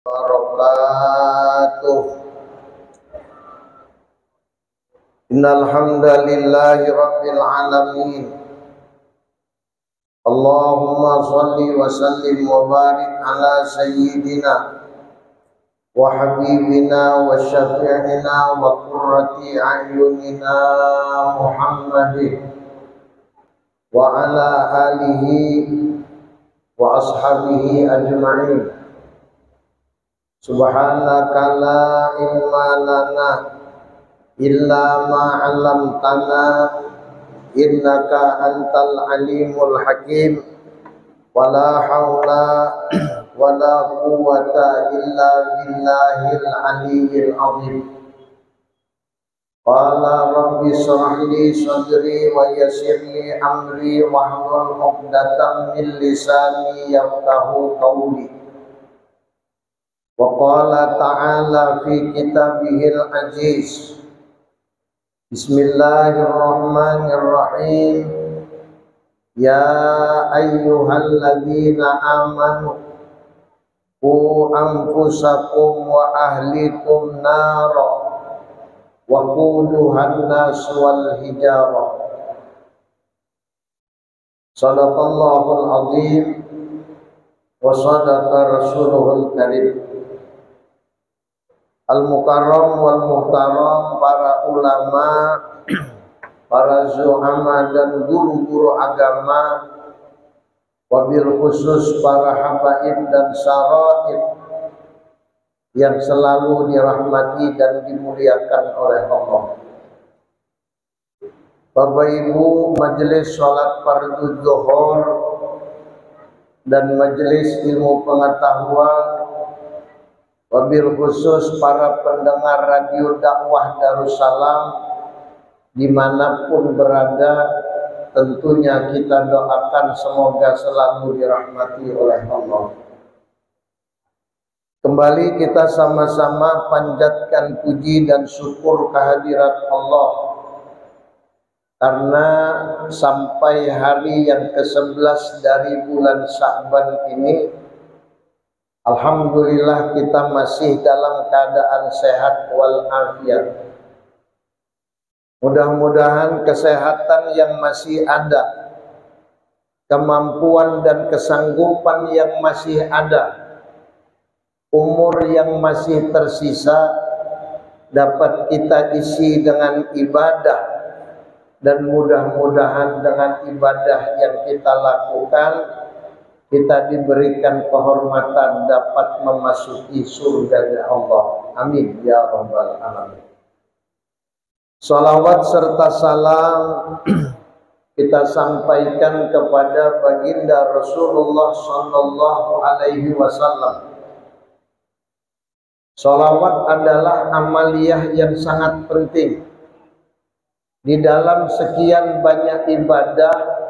Wabarakatuh. Innal hamdalillahi rabbil alamin. Allahumma shalli wa sallim wa barik ala sayyidina wa habibina wa syafi'ina wa qurrati a'yunina Muhammadin wa ala alihi wa ashabihi ajma'in. Subhanaka la ilma lana illa ma 'allamtana innaka antal alimul hakim. Wala haula wala quwwata illa billahil aliyyil azim. Qala rabbi shrah li sadri wa yassir li amri wahlul 'uqdatam min lisani yafqahu qawli. Wa qala ta'ala fi kitabihil aziz. Bismillahirrahmanirrahim. Ya ayyuhalladzina amanu qu anfusakum wa ahlikum nara wa quduhan nas wal hijarah. Shadaqallahul azim wa shadaqa rasuluhul karim. Al-Mukarram wal Muhtaram, para ulama, para zuhama dan guru-guru agama, wabil khusus para habaib dan syaraib yang selalu dirahmati dan dimuliakan oleh Allah. Bapak Ibu, majelis sholat fardhu zuhur dan majelis ilmu pengetahuan, wabil khusus para pendengar radio dakwah Darussalam dimanapun berada, tentunya kita doakan semoga selalu dirahmati oleh Allah. Kembali kita sama-sama panjatkan puji dan syukur kehadirat Allah, karena sampai hari yang ke-11 dari bulan Sya'ban ini, alhamdulillah kita masih dalam keadaan sehat wal afiat. Mudah-mudahan kesehatan yang masih ada, kemampuan dan kesanggupan yang masih ada, umur yang masih tersisa dapat kita isi dengan ibadah, dan mudah-mudahan dengan ibadah yang kita lakukan kita diberikan kehormatan dapat memasuki surga Allah. Amin ya rabbal alamin. Salawat serta salam kita sampaikan kepada baginda Rasulullah sallallahu alaihi wasallam. Salawat adalah amaliyah yang sangat penting. Di dalam sekian banyak ibadah,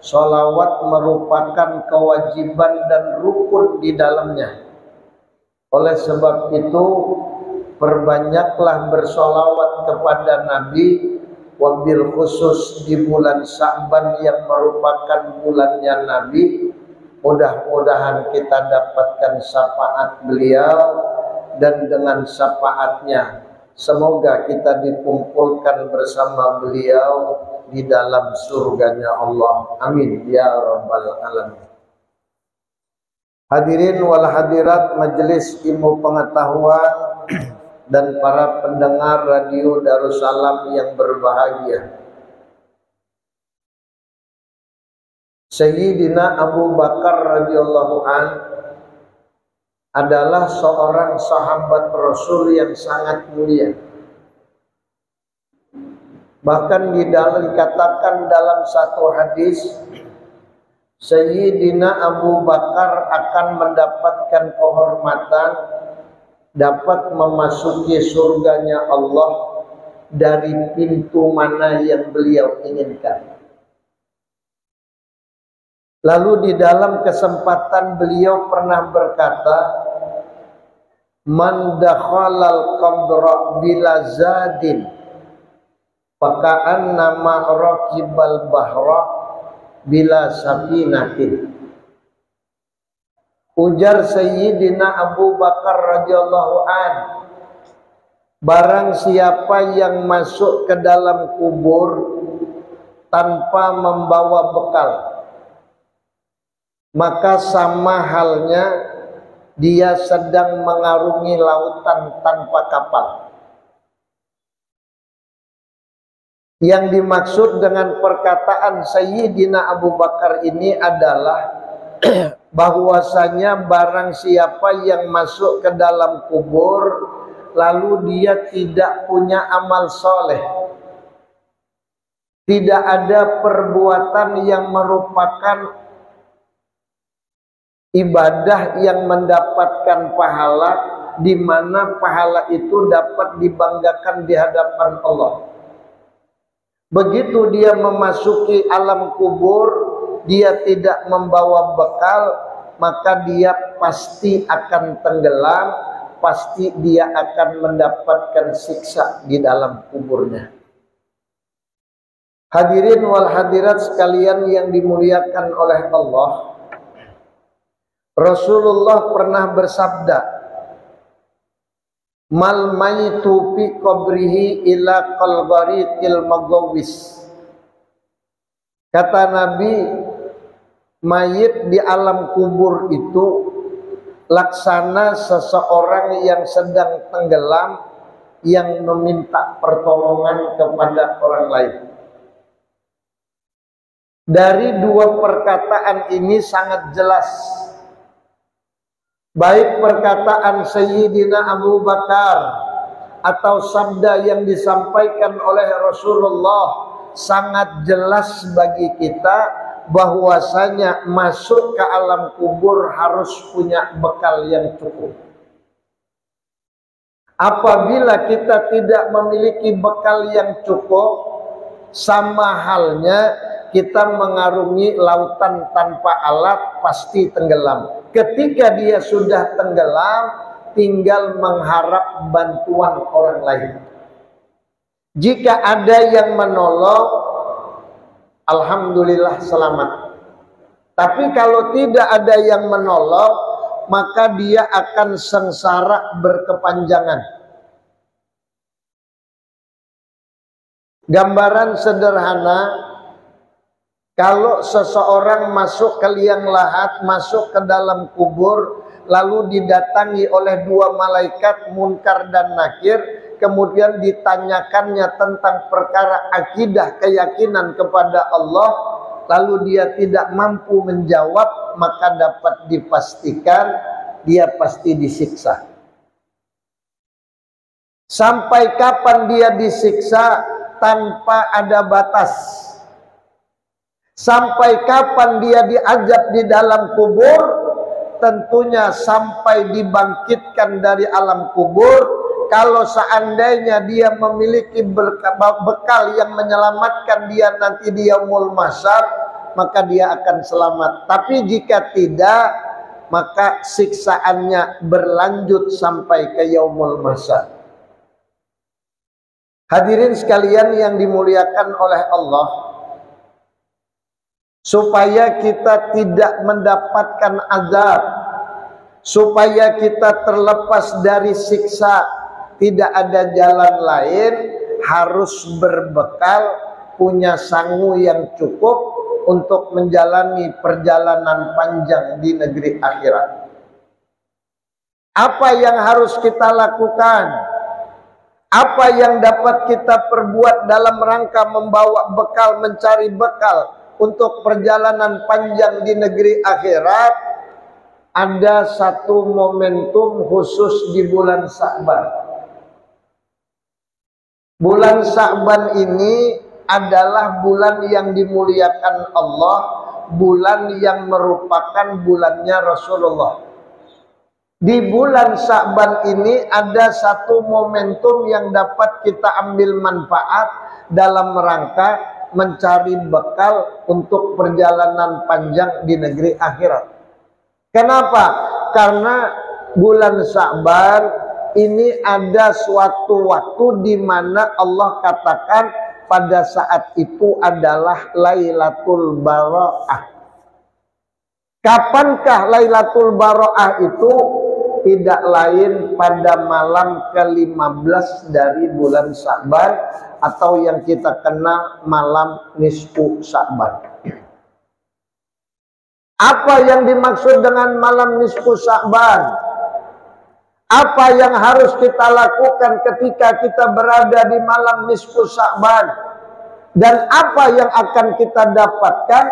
sholawat merupakan kewajiban dan rukun di dalamnya. Oleh sebab itu, perbanyaklah bersholawat kepada Nabi, wabil khusus di bulan Sya'ban yang merupakan bulannya Nabi. Mudah-mudahan kita dapatkan syafaat beliau, dan dengan syafaatnya semoga kita dikumpulkan bersama beliau di dalam surganya Allah. Amin ya rabbal alamin. Hadirin wal hadirat majelis ilmu pengetahuan dan para pendengar radio Darussalam yang berbahagia. Sayyidina Abu Bakar radhiyallahu an adalah seorang sahabat Rasul yang sangat mulia. Bahkan dikatakan dalam satu hadis, Sayyidina Abu Bakar akan mendapatkan kehormatan dapat memasuki surganya Allah dari pintu mana yang beliau inginkan. Lalu di dalam kesempatan beliau pernah berkata, man dakhalal qabra bila zadin faka'annama raqibal bahra bila safinatin. Ujar Sayyidina Abu Bakar radhiyallahu an, barang siapa yang masuk ke dalam kubur tanpa membawa bekal, maka sama halnya dia sedang mengarungi lautan tanpa kapal. Yang dimaksud dengan perkataan Sayyidina Abu Bakar ini adalah bahwasanya barang siapa yang masuk ke dalam kubur lalu dia tidak punya amal soleh, tidak ada perbuatan yang merupakan ibadah yang mendapatkan pahala, di mana pahala itu dapat dibanggakan di hadapan Allah. Begitu dia memasuki alam kubur, dia tidak membawa bekal, maka dia pasti akan tenggelam, pasti dia akan mendapatkan siksa di dalam kuburnya. Hadirin wal hadirat sekalian yang dimuliakan oleh Allah, Rasulullah pernah bersabda, mal maitu fi qabrihi ila qalbariqil magawis. Kata Nabi, mayit di alam kubur itu laksana seseorang yang sedang tenggelam yang meminta pertolongan kepada orang lain. Dari dua perkataan ini sangat jelas, baik perkataan Sayyidina Abu Bakar atau sabda yang disampaikan oleh Rasulullah, sangat jelas bagi kita bahwasanya masuk ke alam kubur harus punya bekal yang cukup. Apabila kita tidak memiliki bekal yang cukup, sama halnya kita mengarungi lautan tanpa alat, pasti tenggelam. Ketika dia sudah tenggelam, tinggal mengharap bantuan orang lain. Jika ada yang menolong, alhamdulillah selamat. Tapi kalau tidak ada yang menolong, maka dia akan sengsara berkepanjangan. Gambaran sederhana, kalau seseorang masuk ke liang lahat, masuk ke dalam kubur, lalu didatangi oleh dua malaikat Munkar dan Nakir, kemudian ditanyakannya tentang perkara akidah, keyakinan kepada Allah, lalu dia tidak mampu menjawab, maka dapat dipastikan dia pasti disiksa. Sampai kapan dia disiksa? Tanpa ada batas. Sampai kapan dia diazab di dalam kubur? Tentunya sampai dibangkitkan dari alam kubur. Kalau seandainya dia memiliki bekal yang menyelamatkan dia nanti di yaumul mahsyar, maka dia akan selamat. Tapi jika tidak, maka siksaannya berlanjut sampai ke yaumul mahsyar. Hadirin sekalian yang dimuliakan oleh Allah, supaya kita tidak mendapatkan azab, supaya kita terlepas dari siksa, tidak ada jalan lain, harus berbekal, punya sangu yang cukup untuk menjalani perjalanan panjang di negeri akhirat. Apa yang harus kita lakukan? Apa yang dapat kita perbuat dalam rangka membawa bekal, mencari bekal untuk perjalanan panjang di negeri akhirat? Ada satu momentum khusus di bulan Sya'ban. Bulan Sya'ban ini adalah bulan yang dimuliakan Allah, bulan yang merupakan bulannya Rasulullah. Di bulan Sya'ban ini ada satu momentum yang dapat kita ambil manfaat dalam rangka mencari bekal untuk perjalanan panjang di negeri akhirat. Kenapa? Karena bulan Sya'ban ini ada suatu waktu di mana Allah katakan pada saat itu adalah Lailatul Bara'ah. Kapankah Lailatul Baro'ah itu? Tidak lain pada malam ke-15 dari bulan Sya'ban, atau yang kita kenal malam nisfu Sya'ban. Apa yang dimaksud dengan malam nisfu Sya'ban? Apa yang harus kita lakukan ketika kita berada di malam nisfu Sya'ban? Dan apa yang akan kita dapatkan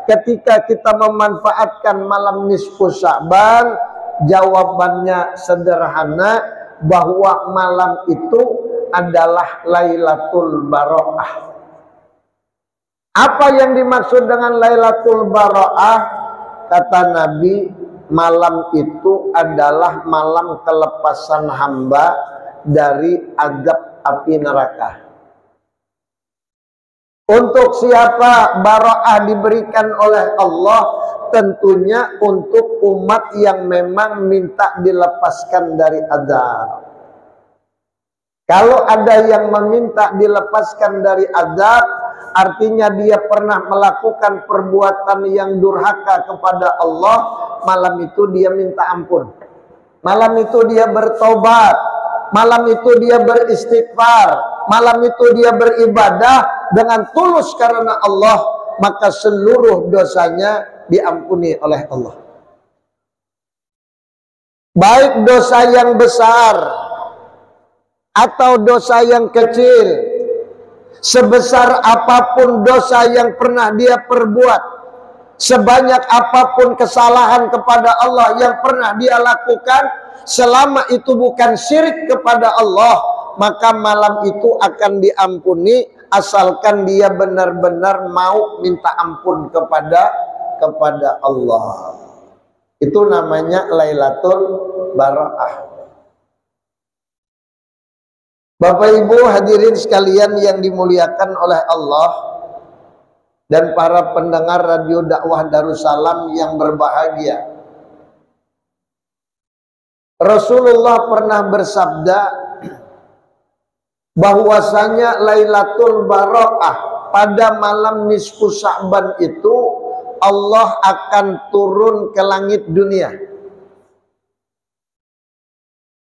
ketika kita memanfaatkan malam nisfu Sya'ban? Jawabannya sederhana, bahwa malam itu adalah Lailatul Baro'ah. Apa yang dimaksud dengan Lailatul Baro'ah? Kata Nabi, malam itu adalah malam kelepasan hamba dari azab api neraka. Untuk siapa baro'ah diberikan oleh Allah? Tentunya untuk umat yang memang minta dilepaskan dari azab. Kalau ada yang meminta dilepaskan dari azab, artinya dia pernah melakukan perbuatan yang durhaka kepada Allah. Malam itu dia minta ampun, malam itu dia bertobat, malam itu dia beristighfar, malam itu dia beribadah dengan tulus karena Allah, maka seluruh dosanya diampuni oleh Allah. Baik dosa yang besar atau dosa yang kecil, sebesar apapun dosa yang pernah dia perbuat, sebanyak apapun kesalahan kepada Allah yang pernah dia lakukan, selama itu bukan syirik kepada Allah, maka malam itu akan diampuni, asalkan dia benar-benar mau minta ampun kepada Allah. Itu namanya Lailatul Baro'ah. Bapak Ibu hadirin sekalian yang dimuliakan oleh Allah dan para pendengar radio dakwah Darussalam yang berbahagia. Rasulullah pernah bersabda bahwasanya Lailatul Baro'ah pada malam nisfu Sya'ban itu Allah akan turun ke langit dunia.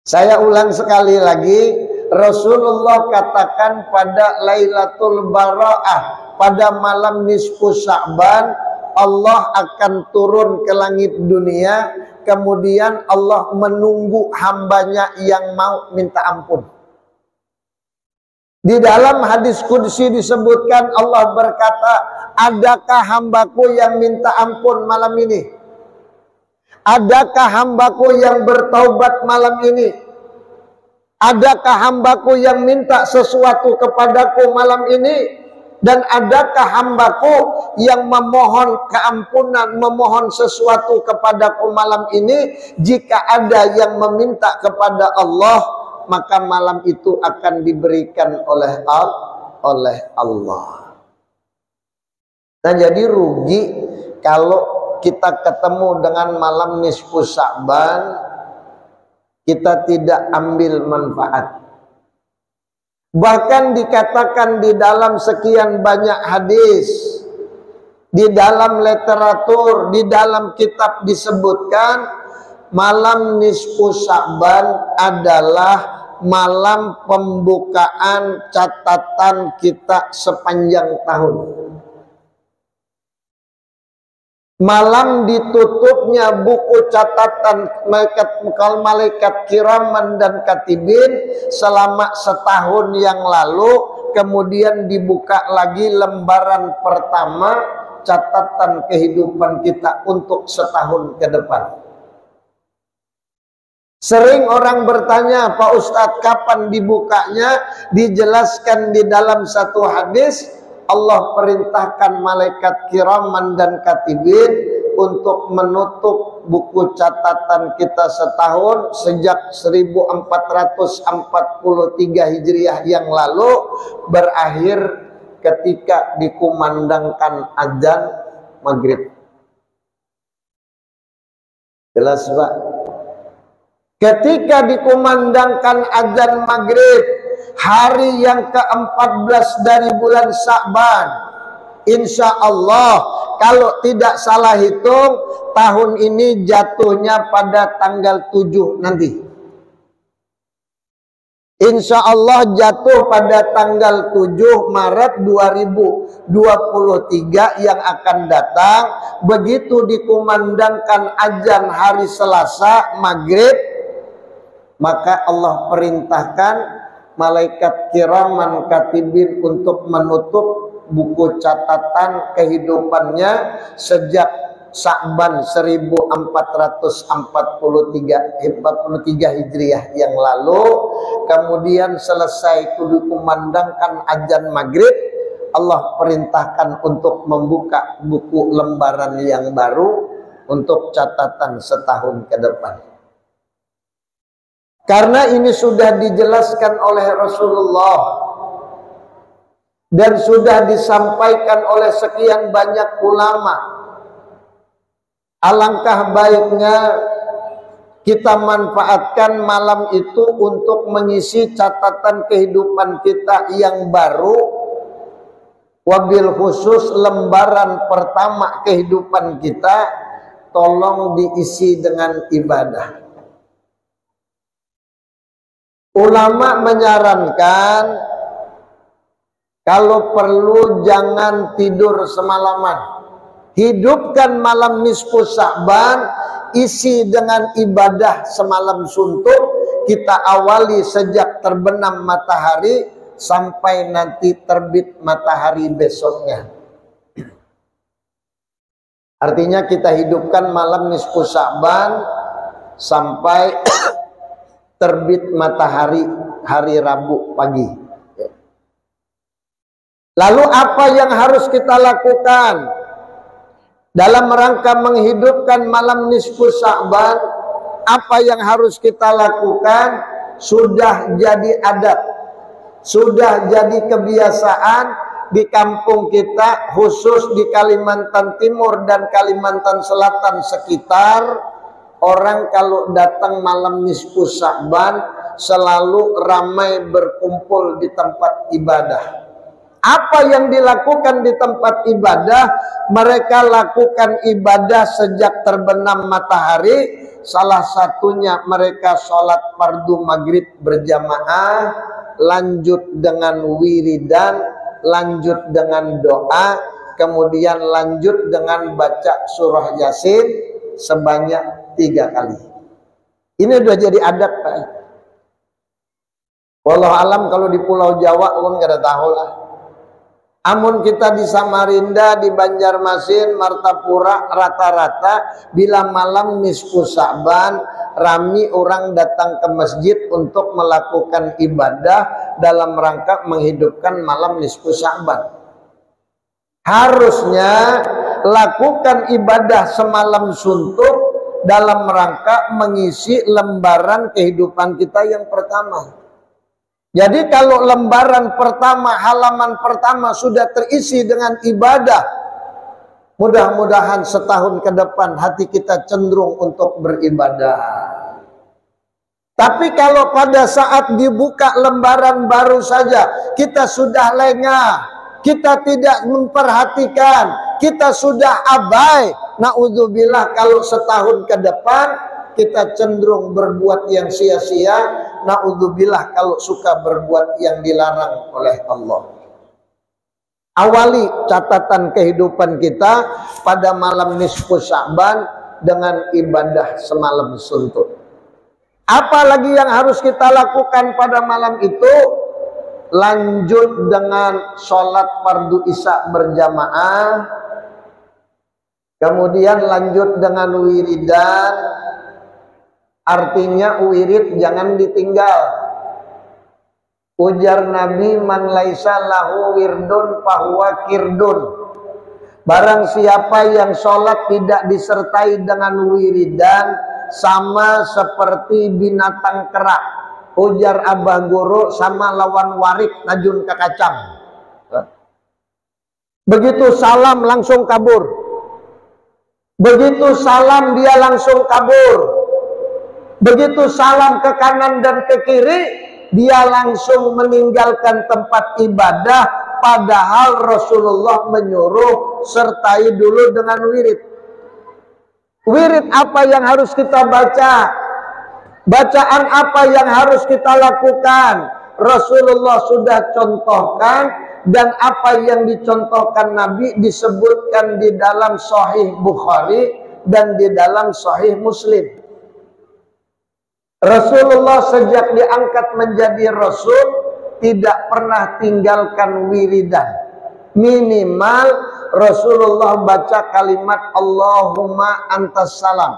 Saya ulang sekali lagi, Rasulullah katakan pada Lailatul Baro'ah, pada malam nisfu Sya'ban, Allah akan turun ke langit dunia, kemudian Allah menunggu hambanya yang mau minta ampun. Di dalam hadis qudsi disebutkan Allah berkata, adakah hambaku yang minta ampun malam ini? Adakah hambaku yang bertaubat malam ini? Adakah hambaku yang minta sesuatu kepadaku malam ini? Dan adakah hambaku yang memohon keampunan, memohon sesuatu kepadaku malam ini? Jika ada yang meminta kepada Allah, maka malam itu akan diberikan oleh Allah. Nah, jadi rugi kalau kita ketemu dengan malam nisfu Sya'ban, kita tidak ambil manfaat. Bahkan dikatakan di dalam sekian banyak hadis, di dalam literatur, di dalam kitab disebutkan, malam nisfu Sya'ban adalah malam pembukaan catatan kita sepanjang tahun. Malam ditutupnya buku catatan malaikat kiraman dan katibin selama setahun yang lalu, kemudian dibuka lagi lembaran pertama catatan kehidupan kita untuk setahun ke depan. Sering orang bertanya, Pak Ustadz kapan dibukanya? Dijelaskan di dalam satu hadis, Allah perintahkan malaikat kiraman dan katibin untuk menutup buku catatan kita setahun sejak 1443 Hijriah yang lalu, berakhir ketika dikumandangkan azan maghrib. Jelas Pak? Ketika dikumandangkan azan maghrib, hari yang ke-14 dari bulan Sya'ban, Insya Allah kalau tidak salah hitung tahun ini jatuhnya pada tanggal 7 nanti. Insya Allah jatuh pada tanggal 7 Maret 2023 yang akan datang. Begitu dikumandangkan azan hari Selasa maghrib, maka Allah perintahkan malaikat kiraman katibin untuk menutup buku catatan kehidupannya sejak Sya'ban 1443 Hijriah yang lalu. Kemudian selesai dikumandangkan azan maghrib, Allah perintahkan untuk membuka buku lembaran yang baru untuk catatan setahun ke depan. Karena ini sudah dijelaskan oleh Rasulullah dan sudah disampaikan oleh sekian banyak ulama, alangkah baiknya kita manfaatkan malam itu untuk mengisi catatan kehidupan kita yang baru, wabil khusus lembaran pertama kehidupan kita, tolong diisi dengan ibadah. Ulama menyarankan kalau perlu jangan tidur semalaman. Hidupkan malam nisfu Sya'ban, isi dengan ibadah semalam suntuk. Kita awali sejak terbenam matahari sampai nanti terbit matahari besoknya. Artinya kita hidupkan malam nisfu Sya'ban sampai terbit matahari hari Rabu pagi. Lalu apa yang harus kita lakukan dalam rangka menghidupkan malam nisfu Sya'ban? Apa yang harus kita lakukan? Sudah jadi adat, sudah jadi kebiasaan di kampung kita, khusus di Kalimantan Timur dan Kalimantan Selatan sekitar. Orang kalau datang malam nisfu Sya'ban selalu ramai berkumpul di tempat ibadah. Apa yang dilakukan di tempat ibadah? Mereka lakukan ibadah sejak terbenam matahari. Salah satunya mereka sholat fardu maghrib berjamaah, lanjut dengan wiridan, lanjut dengan doa, kemudian lanjut dengan baca surah Yasin sebanyak 3 kali. Ini udah jadi adat, Pak. Wallahu alam kalau di Pulau Jawa ulun gak ada tahu lah. Amun kita di Samarinda, di Banjarmasin, Martapura, rata-rata bila malam nisfu Sya'ban rami orang datang ke masjid untuk melakukan ibadah dalam rangka menghidupkan malam nisfu Sya'ban. Harusnya lakukan ibadah semalam suntuk dalam rangka mengisi lembaran kehidupan kita yang pertama. Jadi kalau lembaran pertama, halaman pertama sudah terisi dengan ibadah, mudah-mudahan setahun ke depan hati kita cenderung untuk beribadah. Tapi kalau pada saat dibuka lembaran baru saja kita sudah lengah, kita tidak memperhatikan, kita sudah abai, naudzubillah kalau setahun ke depan kita cenderung berbuat yang sia-sia, naudzubillah kalau suka berbuat yang dilarang oleh Allah. Awali catatan kehidupan kita pada malam nisfu Sya'ban dengan ibadah semalam suntuk. Apalagi yang harus kita lakukan pada malam itu? Lanjut dengan sholat fardu isya berjamaah, kemudian lanjut dengan wiridan. Artinya wirid jangan ditinggal. Ujar Nabi, man laisa lahu wirdun fahuwa kirdun. Barang siapa yang sholat tidak disertai dengan wiridan, sama seperti binatang kera. Ujar Abah Guru, sama lawan warik najun kakacang. Begitu salam langsung kabur. Begitu salam dia langsung kabur. Begitu salam ke kanan dan ke kiri, dia langsung meninggalkan tempat ibadah, padahal Rasulullah menyuruh sertai dulu dengan wirid. Wirid apa yang harus kita baca? Bacaan apa yang harus kita lakukan? Rasulullah sudah contohkan, dan apa yang dicontohkan Nabi disebutkan di dalam Sahih Bukhari dan di dalam Sahih Muslim. Rasulullah sejak diangkat menjadi Rasul tidak pernah tinggalkan wiridan. Minimal Rasulullah baca kalimat Allahumma antas salam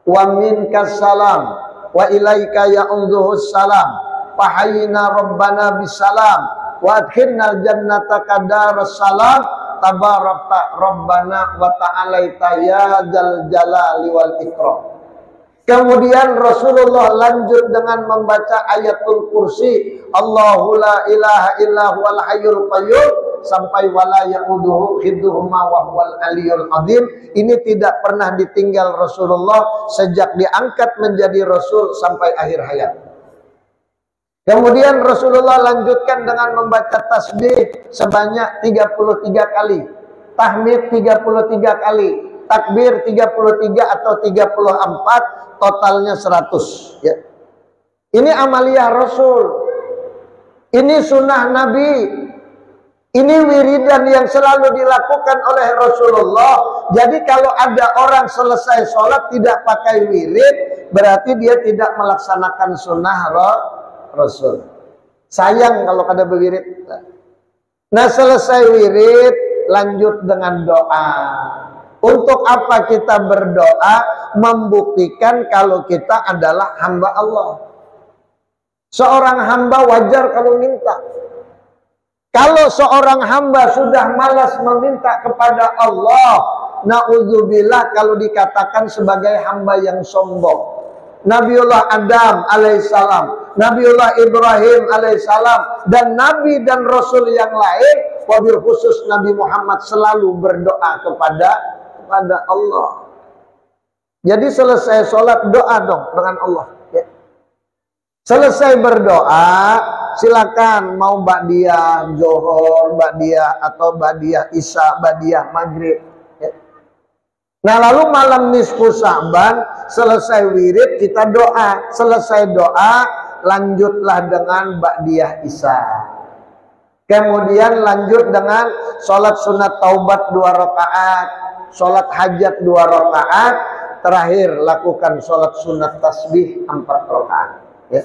wa minkas salam wa ilaika ya'udzuhus salam fahayina rabbana bisalam wa adkhilnal jannata kadaras salam tabarakta rabbana wa ta'alaita ya dzal jalali wal ikram. Kemudian Rasulullah lanjut dengan membaca ayatul kursi Allahu la ilaha illa huwal hayyul qayyum sampai wala ya'uduhu hifdzuhuma wa huwal aliyyul azim. Ini tidak pernah ditinggal Rasulullah sejak diangkat menjadi Rasul sampai akhir hayat. Kemudian Rasulullah lanjutkan dengan membaca tasbih sebanyak 33 kali, tahmid 33 kali, takbir 33 atau 34, totalnya 100 ya. Ini amaliyah Rasul. Ini sunnah Nabi. Ini wiridan yang selalu dilakukan oleh Rasulullah. Jadi kalau ada orang selesai sholat tidak pakai wirid, berarti dia tidak melaksanakan sunnah Rasul. Sayang kalau kada berwirid. Nah, selesai wirid lanjut dengan doa. Untuk apa kita berdoa? Membuktikan kalau kita adalah hamba Allah. Seorang hamba wajar kalau minta. Kalau seorang hamba sudah malas meminta kepada Allah, na'udzubillah kalau dikatakan sebagai hamba yang sombong. Nabiullah Adam alaihissalam, Nabiullah Ibrahim alaihissalam, dan Nabi dan Rasul yang lain, wabil khusus Nabi Muhammad selalu berdoa kepada Allah. Jadi selesai sholat doa dong dengan Allah ya. Selesai berdoa silakan mau ba'diyah Zohor, ba'diyah atau ba'diyah Isya, ba'diyah Maghrib ya. Nah lalu malam nisfu Sa'ban selesai wirid kita doa. Selesai doa lanjutlah dengan ba'diyah Isya. Kemudian lanjut dengan sholat sunat taubat 2 rakaat, sholat hajat 2 rakaat, terakhir lakukan sholat sunat tasbih 4 rakaat ya.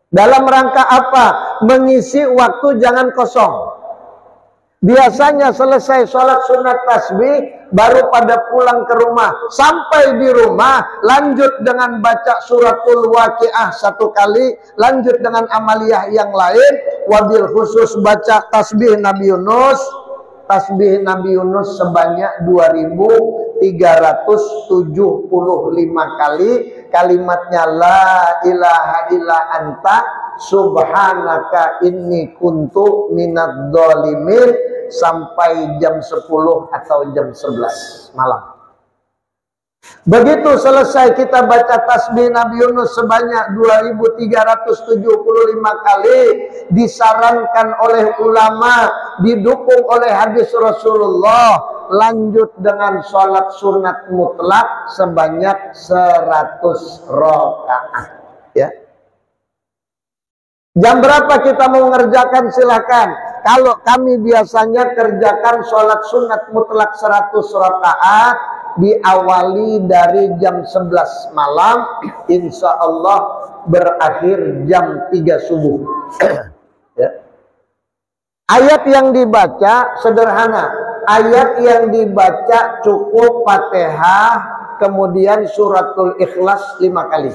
Dalam rangka apa? Mengisi waktu jangan kosong. Biasanya selesai sholat sunat tasbih baru pada pulang ke rumah. Sampai di rumah lanjut dengan baca suratul waqiah 1 kali, lanjut dengan amaliyah yang lain, wabil khusus baca tasbih Nabi Yunus. Tasbih Nabi Yunus sebanyak 2375 kali. Kalimatnya la ilaha illa anta subhanaka inni kuntu minadz dzalimin sampai jam 10 atau jam 11 malam. Begitu selesai kita baca tasbih Nabi Yunus sebanyak 2375 kali, disarankan oleh ulama, didukung oleh hadis Rasulullah, lanjut dengan sholat sunat mutlak sebanyak 100 rakaat ya. Jam berapa kita mau mengerjakan silakan. Kalau kami biasanya kerjakan sholat sunat mutlak 100 rakaat diawali dari jam 11 malam, insya Allah berakhir jam 3 subuh ya. Ayat yang dibaca sederhana. Ayat yang dibaca cukup Fatihah, kemudian suratul Ikhlas 5 kali.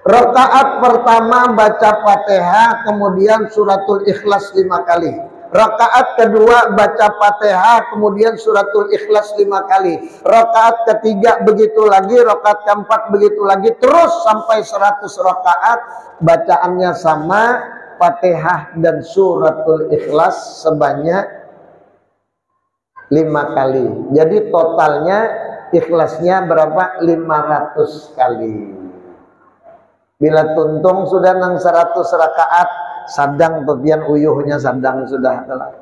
Rakaat pertama baca Fatihah, kemudian suratul Ikhlas 5 kali. Rakaat kedua baca Fatihah, kemudian suratul Ikhlas 5 kali. Rakaat ketiga begitu lagi, rakaat keempat begitu lagi, terus sampai 100 rakaat bacaannya sama, Fatihah dan suratul Ikhlas sebanyak 5 kali. Jadi totalnya ikhlasnya berapa? 500 kali. Bila tuntung sudah nang 100 rakaat, sadang pepian uyuhnya sadang sudah telah.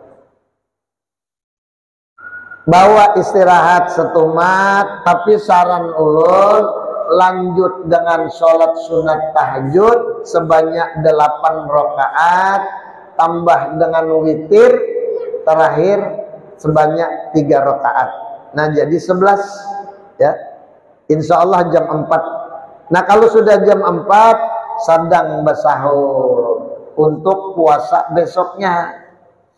Bawa istirahat setumat, tapi saran ulun lanjut dengan sholat sunat tahajud sebanyak 8 rakaat, tambah dengan witir terakhir sebanyak 3 rakaat. Nah jadi 11 ya. Insya Allah jam 4. Nah kalau sudah jam 4 sadang bersahur untuk puasa besoknya.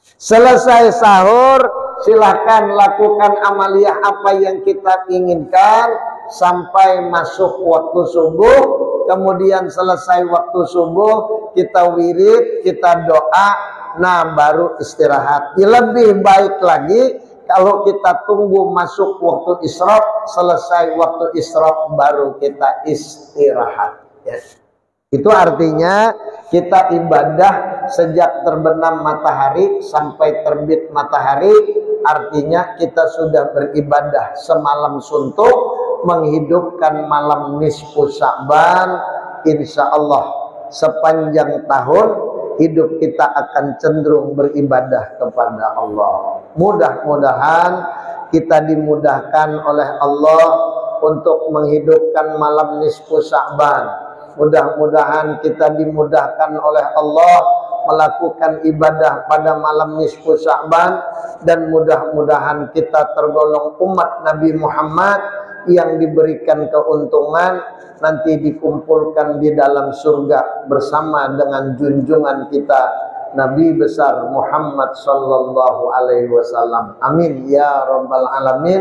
Selesai sahur silahkan lakukan amaliyah apa yang kita inginkan sampai masuk waktu subuh. Kemudian selesai waktu subuh kita wirid, kita doa, nah baru istirahat. Lebih baik lagi kalau kita tunggu masuk waktu isyraq, selesai waktu isyraq baru kita istirahat ya. Itu artinya kita ibadah sejak terbenam matahari sampai terbit matahari. Artinya kita sudah beribadah semalam suntuk, menghidupkan malam nisfu Sya'ban. Insya Allah sepanjang tahun hidup kita akan cenderung beribadah kepada Allah. Mudah-mudahan kita dimudahkan oleh Allah untuk menghidupkan malam nisfu Sya'ban. Mudah-mudahan kita dimudahkan oleh Allah melakukan ibadah pada malam nisfu Sya'ban, dan mudah-mudahan kita tergolong umat Nabi Muhammad yang diberikan keuntungan nanti dikumpulkan di dalam surga bersama dengan junjungan kita Nabi besar Muhammad sallallahu alaihi wasallam. Amin ya rabbal alamin.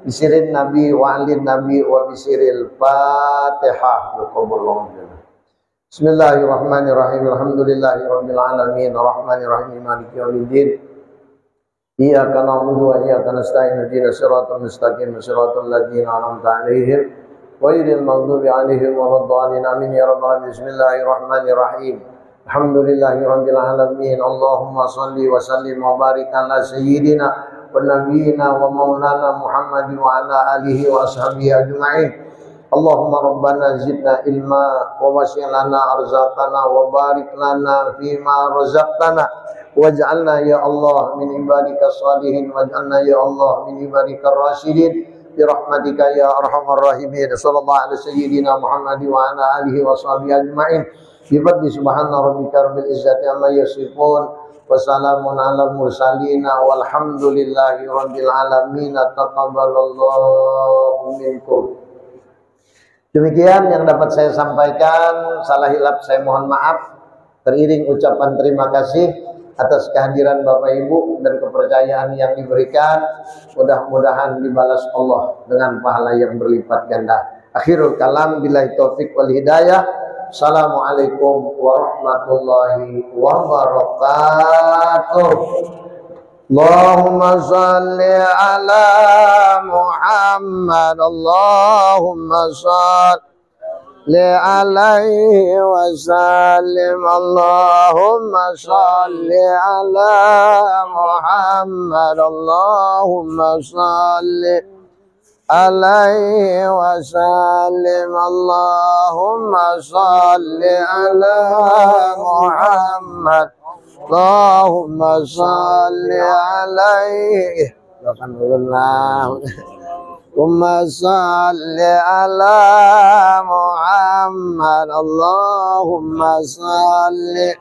Bisirin Nabi wa alin Nabi wa bisiril Fatihah. Bismillahirrahmanirrahim. Alhamdulillahirabbil alamin arrahmanir rahim maliki yaumiddin. Iyyaka na'budu wa iyyaka nasta'in ihdinas siratal mustaqim siratal ladzina an'amta 'alaihim ghairil maghdubi 'alaihim waladdallin. Amin ya rabbal alamin. Bismillahirrahmanirrahim. Alhamdulillahirabbil alamin. Allahumma shalli wa sallim wa barik ala sayyidina wa nabiyyina wa maulana Muhammad wa ala alihi wa ashabihi ajma'in. Allahumma rabbana zidna ilma wa wasi' lana arzaqana wa barik lana fima razaqtana waj'alna ya Allah min ibadika shalihin waj'alna ya Allah min ibadika rasyidin bi rahmatika ya arhamar rahimin. Sallallahu alaihi sayyidina Muhammad wa ala alihi wa sahbihi ajma'in. Bi fadli subhana rabbika rabbil izzati amma yasifun wa salamun alal mursalin walhamdulillahi rabbil alamin. Taqabbalallahu minkum. Demikian yang dapat saya sampaikan. Salah hilap saya mohon maaf. Teriring ucapan terima kasih atas kehadiran Bapak Ibu dan kepercayaan yang diberikan. Mudah-mudahan dibalas Allah dengan pahala yang berlipat ganda. Akhirul kalam billahi taufik wal hidayah. Assalamualaikum warahmatullahi wabarakatuh. Allahumma salli ala Muhammad. Allahumma salli alaihi wa sallim. Allahumma salli ala Muhammad. Allahumma salli alaihi wa sallim. Allahumma salli ala Muhammad. Allahumma salli alaihi. Allahumma salli ala Muhammad. Allahumma salli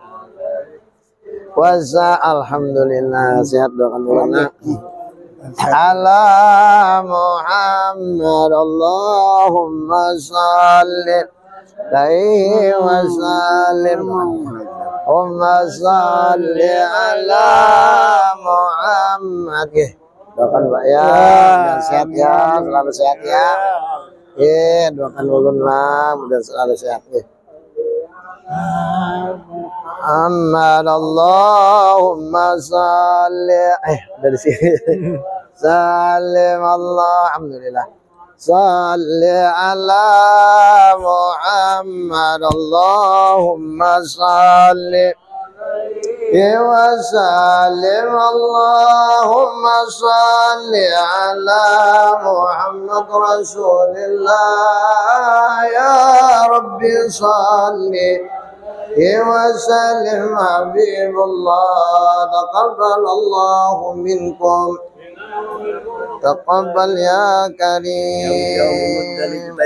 wa alhamdulillah. Sehat doakan dulu nak. Ala Muhammad. Allahumma salli alaihi wa sallim. Allahumma salli ala Muhammad. Doakan Pak ya, dan sehat ya, selalu sehat ya. Doakan ulun lah, mudah selalu sehat ya. Muhammad. Allahumma salli dari sini. Salim Allah. Alhamdulillah. Salli ala Muhammad. Allahumma salli wa sallim. Allahumma salli ala Muhammad Rasulillah. Ya Rabbi salli وسلم حبيب الله تقبل الله منكم تقبل يا كريم.